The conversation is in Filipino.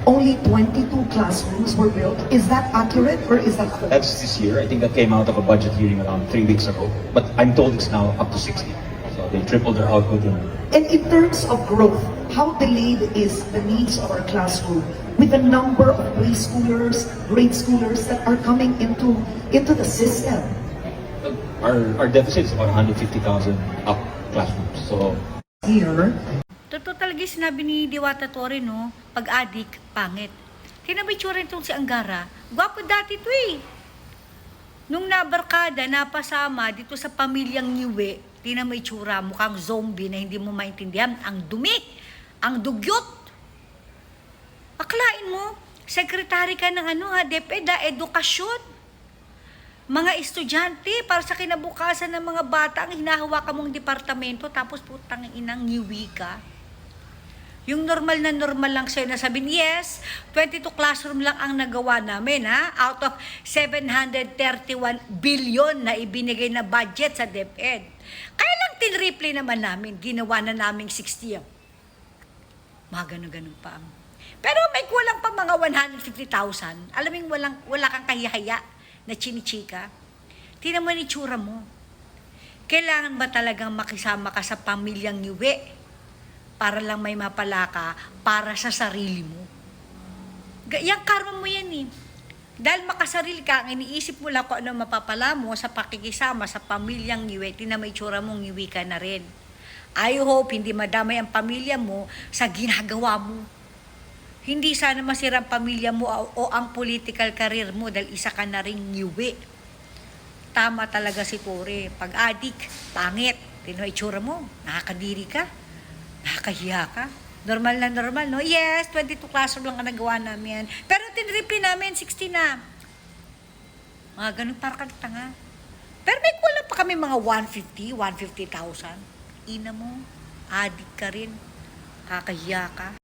only 22 classrooms were built. Is that accurate or is that false? That's this year. I think that came out of a budget hearing around 3 weeks ago. But I'm told it's now up to 60. So they tripled their output. And in terms of growth, how delayed is the needs of our classroom with the number of preschoolers, grade schoolers that are coming into the system? Our deficit is about 150,000 up classrooms. So Here, Totoo talaga yung sinabi ni Diwata Torre, no? Pag-adik, pangit. Tingnan mo yung tsura nitong si Angara. Gwapo dati to eh. Nung nabarkada, napasama dito sa pamilyang Niwe, tingnan mo yung tsura, mukhang zombie na hindi mo maintindihan. Ang dumi, ang dugyot. Aklain mo, sekretary ka ng DepEd, edukasyon. Mga estudyante, para sa kinabukasan ng mga bata, ang hinahawakan mong departamento, tapos putang inang Niwe ka. Yung normal na normal lang sa'yo na sabihin, yes, 22 classroom lang ang nagawa namin, ha? Out of 731 billion na ibinigay na budget sa DepEd. Kaya lang tinreplay naman namin, ginawa na namin 60. Mga ganun-ganun pa. Pero may kulang pa mga 150,000. Alam mo, wala kang kahihaya na chinichika. Tingnan mo ni tsura mo. Kailangan ba talagang makisama ka sa pamilyang Niwe? Para lang may mapala ka para sa sarili mo. Yang karma mo yan eh. Dahil makasarili ka, ang iniisip mo lang kung ano mapapala mo sa pakikisama sa pamilyang Niwe, na may tsura mong Niwe ka na rin. I hope hindi madamay ang pamilya mo sa ginagawa mo. Hindi sana masira ang pamilya mo o ang political career mo dahil isa ka na rin Niwe. Tama talaga si Torre. Pag-adik, pangit. Tingnan mo itsura mo, nakakadiri ka. Nakakahiya ka. Normal na normal, no? Yes, 22 classroom lang ang nagawa namin. Pero tinripi namin, 60 na. Mga ganun, parang tanga. Pero may kulang pa kami mga 150,000. Ina mo, adik ka rin. Kakahiya ka.